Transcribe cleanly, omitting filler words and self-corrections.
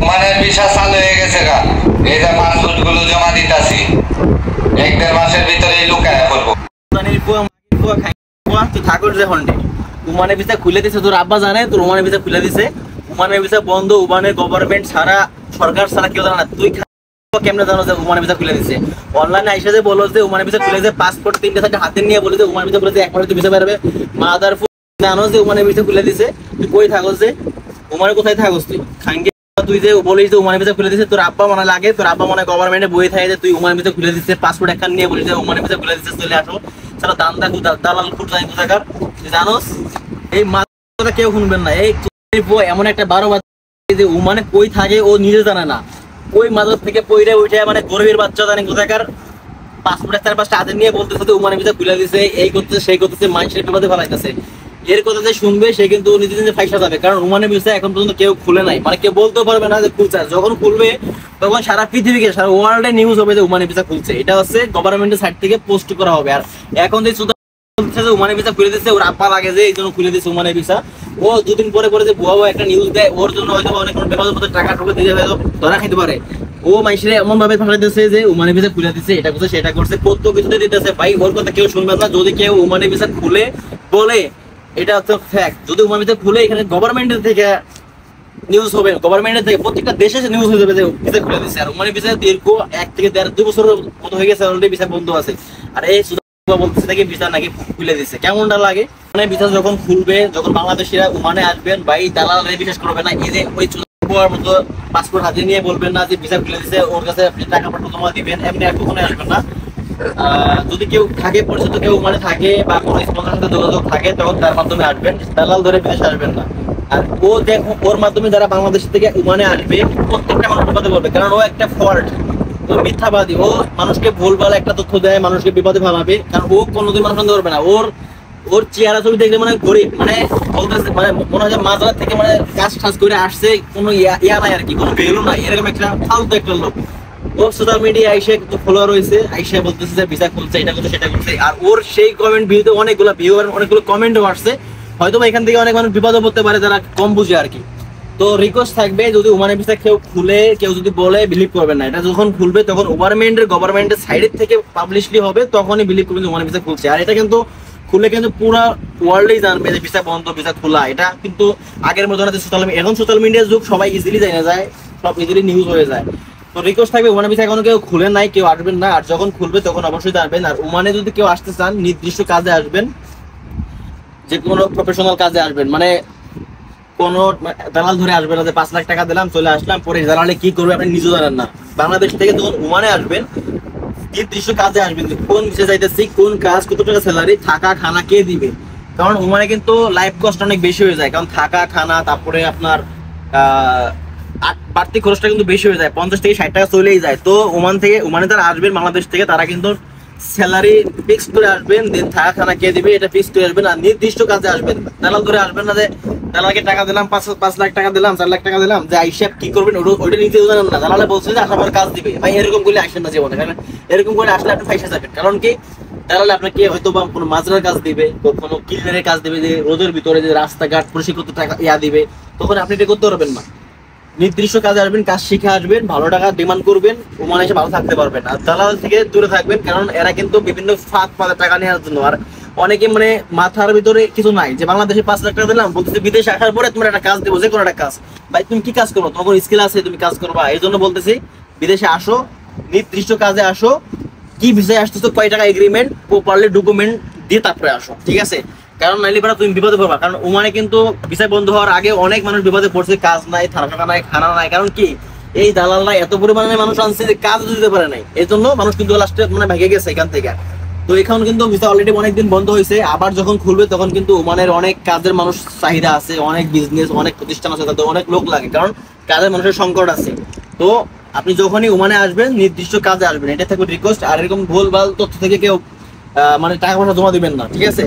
মানে ভিসা চালু হয়ে গেছে গা, এই যে পাসপোর্ট গুলো জমা দিতাছি, 1-1.5 মাসের ভিতরেই লুকায় করবো। তুই ঠাকুর যে হন্ডে ওমানের ভিসা খুলে দিছে, তোর আব্বা জানে তোর ওমানের ভিসা খুলে দিছে। ওমানের ভিসা বন্ধ, ওমানের গভর্নমেন্ট ছাড়া, সরকার ছাড়া কেউ জানে না। তুই কেমনে জানো যে ওমানের ভিসা খুলে দিছে? অনলাইনে আইসা যে বলো যে ওমানের ভিসা খুলে দিছে, পাসপোর্ট 3-4টা হাতে নিয়ে বলে যে ওমানের ভিসা খুলে দিছে, 1 মাসে তুই ভিসা পারবে। মাদার জানো যে ওমানের ভিসা খুলে দিছে, তুই কই থাকস? যে ওমানে কোথায় থাকস তুই? খাঙ্গে তুই যে বলিস যে ওমানের ভিসা খুলে দিছে, তোর আব্বা মনে লাগে, তোর আব্বা মনে গভর্নমেন্টে বই থাকে যে তুই ওমানের ভিসা খুলে দিছে, পাসপোর্ট একখান নিয়ে বলিস যে ওমানের ভিসা খুলে দিছে, চলে আসো। সারা দান্দা দালাল খুঁট যাই কোথাকার, তুই জানোস? এই মাথা কেউ শুনবেন না। এই এমন একটা 12 যে ওমানে কই থাকে ও নিজে জানে না। ওই মাদক থেকে পইরে উঠে মানে গরিবের বাচ্চা জানে কোথাকার, পাসপোর্ট 4-5টা হাতে নিয়ে বলতেছে ওমানের ভিসা খুলে দিছে, এই করতেছে সেই করতেছে, মানুষের বিপদে ফেলাইতেছে। এর কথা যে শুনবে সে কিন্তু নিজে নিজে ফাইসা যাবে, কারণ ওমানের ভিসা এখন পর্যন্ত কেউ খুলে নাই, মানে কেউ বলতে পারবে না যে খুলছে। যখন খুলবে তখন সারা পৃথিবীকে, সারা ওয়ার্ল্ডে নিউজ হবে যে ওমানের ভিসা খুলছে। এটা হচ্ছে গভর্নমেন্টের সাইড থেকে পোস্ট করা হবে। আর এখন যে ওমানের ভিসা খুলে দিচ্ছে, ওর আব্বা লাগে যে এই জন্য খুলে দিচ্ছে ওমানের ভিসা। ও 2 দিন পরে পরে যে ভুয়া একটা নিউজ দেয়, ওর জন্য হয়তো অনেক বিপদের মধ্যে টাকা ঢুকে দিয়ে যাবে, ধরা খাইতে পারে। ও মানুষের এমন ভাবে ফাঁসাই দিচ্ছে যে ওমানের ভিসা খুলে দিচ্ছে, এটা করছে সেটা করছে, কত কিছুতে দিতেছে। ভাই ওর কথা কেউ শুনবে না। যদি কেউ ওমানের ভিসা খুলে বলে এটা হচ্ছে ফ্যাক্ট। যদি ওমানের ভিসা খুলে এখানে গভর্নমেন্টের থেকে নিউজ হবে, গভর্নমেন্টের থেকে প্রত্যেকটা দেশে নিউজ হয়ে যাবে যে ভিসা খুলে দিচ্ছে। আর ওমানের ভিসা দীর্ঘ 1 থেকে 2 বছরের মতো হয়ে গেছে অলরেডি ভিসা বন্ধ আছে। আর এই বলতেছে নাকি ভিসা নাকি খুলে দিচ্ছে। কেমনটা লাগে? মানে ভিসা যখন খুলবে, যখন বাংলাদেশিরা ওমানে আসবেন, ভাই দালালরা বিশ্বাস করবে না। এই যে ওই চুলার মতো পাসপোর্ট হাতে নিয়ে বলবেন না যে ভিসা খুলে দিচ্ছে, ওর কাছে আপনি টাকা পাঠানো জমা দিবেন, এমনি আর কখনোই আসবেন না। যদি কেউ থাকে, পরিচিত কেউ ওমানে থাকে বা কোনো স্পন্সরের সাথে যোগাযোগ থাকে, তখন তার মাধ্যমে আসবেন, দালাল ধরে বিদেশে আসবেন না। আর ও দেখো ওর মাধ্যমে যারা বাংলাদেশ থেকে ওমানে আসবে প্রত্যেকটা মানুষ বিপদে পড়বে, কারণ ও একটা ফল্ট, ও মিথ্যাবাদী, ও মানুষকে ভুলভাল একটা তথ্য দেয়, মানুষকে বিপদে ফেলাবে। কারণ ও কোনোদিন মানুষ সন্দেহ করবে না। ওর চেহারা ছবি দেখলে মানে গরিব, মানে বলতেছে মানে মনে হয় মাঝরাত থেকে মানে কাজ টাজ করে আসছে, কোনো ইয়া নাই আর কি, কোনো ভ্যালু নাই, এরকম একটা ফালতু একটা লোক। ও সোশ্যাল মিডিয়া আইসে কিন্তু ফলোয়ার হয়েছে, আইসে বলতেছে যে ভিসা খুলছে, এটা করছে সেটা করছে। আর ওর সেই কমেন্ট ভিউতে অনেকগুলো ভিউ আর অনেকগুলো কমেন্টও আসছে। হয়তো এখান থেকে অনেক মানুষ বিপদে পড়তে পারে যারা কম বুঝে আর কি। তো রিকোয়েস্ট থাকবে, যদি ওমানের ভিসা কেউ খুলে, কেউ যদি বলে বিলিভ করবেন না। এটা যখন খুলবে তখন গভর্নমেন্টের সাইডের থেকে পাবলিশলি হবে, তখনই বিলিভ করবেন যে ওমানের ভিসা খুলছে। আর এটা কিন্তু খুলে কিন্তু পুরো ওয়ার্ল্ডেই জানবে যে ভিসা বন্ধ, ভিসা খোলা। এটা কিন্তু আগের মতো না যে এখন সোশ্যাল মিডিয়ার যুগ, সবাই ইজিলি জানা যায়, সব ইজিলি নিউজ হয়ে যায়। তো রিকোয়েস্ট থাকবে, ওমানের ভিসা এখনো কেউ খুলে নাই, কেউ আসবেন না। আর যখন খুলবে তখন অবশ্যই জানবেন। আর ওমানে যদি কেউ আসতে চান, নির্দিষ্ট কাজে আসবেন, যে কোনো প্রফেশনাল কাজে আসবেন, মানে কোনো দালাল ধরে আসবে না যে 5 লাখ টাকা দিলাম চলে আসলাম, পরে দালালে কি করবে আপনি নিজে জানেন না। বাংলাদেশ থেকে যখন ওমানে আসবেন, নির্দিষ্ট কাজে আসবেন, কোন বিষয়ে যাইতেছি, কোন কাজ, কত টাকা স্যালারি, থাকা খানা কে দিবে। কারণ ওমানে কিন্তু লাইফ কস্ট অনেক বেশি হয়ে যায়, কারণ থাকা খানা, তারপরে আপনার বাড়তি খরচটা কিন্তু বেশি হয়ে যায়, 50 থেকে 60 টাকা চলেই যায়। তো ওমানে যারা আসবেন বাংলাদেশ থেকে, তারা কিন্তু স্যালারি ফিক্স করে আসবেন, দেন থাকা খানা কে দিবে এটা ফিক্স করে আসবেন। আর নির্দিষ্ট কাজে আসবেন, দালাল ধরে আসবেন না যে দালালকে টাকা দিলাম, 5 লাখ টাকা দিলাম, 4 লাখ টাকা দিলাম, যে আইসা কি করবেন ওইটা নিতেও জানেন না। দালালে বলছে যে আসার পর কাজ দিবে, ভাই এরকম করলে আসেন না জীবনে। কারণ এরকম করে আসলে আপনি ফাইসা যাবেন। কারণ কি, দালালে আপনাকে হয়তো বা কোনো মাজরার কাজ দিবে, কোনো ক্লিনারের কাজ দিবে, যে রোদের ভিতরে যে রাস্তাঘাট পরিষ্কার করতে টাকা দিবে, তখন আপনি এটা করতে পারবেন না। নির্দিষ্ট কাজে আসবেন, কাজ শিখে আসবেন, ভালো টাকা ডিমান্ড করবেন, ওমানে এসে ভালো থাকতে পারবেন। আর দালাল থেকে দূরে থাকবেন, কারণ এরা কিন্তু বিভিন্ন ফাঁদ পাতে টাকা নেওয়ার জন্য। আর অনেকে মানে মাথার ভিতরে কিছু নাই, যে বাংলাদেশে 5 লাখ টাকা দিলাম, বলতেছে বিদেশে আসার পরে তোমার একটা কাজ দেবো, যে কোনো একটা কাজ। ভাই তুমি কি কাজ করো, তোমার স্কিল আছে, তুমি কাজ করবা। এই জন্য বলতেছি বিদেশে আসো, নির্দিষ্ট কাজে আসো, কি বিষয়ে আসতেছো, কয় টাকা এগ্রিমেন্ট, প্রপারলি ডকুমেন্ট দিয়ে তারপরে আসো, ঠিক আছে? কারণ নাইলে পরে তুমি বিপদে পড়বা। কারণ ওমানে কিন্তু ভিসা বন্ধ হওয়ার আগে অনেক মানুষ বিপদে পড়ছে, কাজ নাই, থাকা নাই, খানা নাই। কারণ কি, এই দালালরা এত পরিমাণে মানুষ আনছে যে কাজ দিতে পারে নাই, এই জন্য মানুষ কিন্তু লাস্টে মানে ভেঙে গেছে এখান থেকে। তো এখন কিন্তু ভিসা অলরেডি অনেকদিন বন্ধ হয়েছে, আবার যখন খুলবে তখন কিন্তু ওমানের অনেক কাজের মানুষ চাহিদা আছে, অনেক বিজনেস, অনেক প্রতিষ্ঠান আছে, তাদের অনেক লোক লাগে, কারণ কাজের মানুষের সংকট আছে। তো আপনি যখনই ওমানে আসবেন, নির্দিষ্ট কাজে আসবেন, এটা থাকবে রিকোয়েস্ট। আর এরকম ভুলভাল তথ্য থেকে কেউ মানে টাকা পয়সা জমা দিবেন না, ঠিক আছে?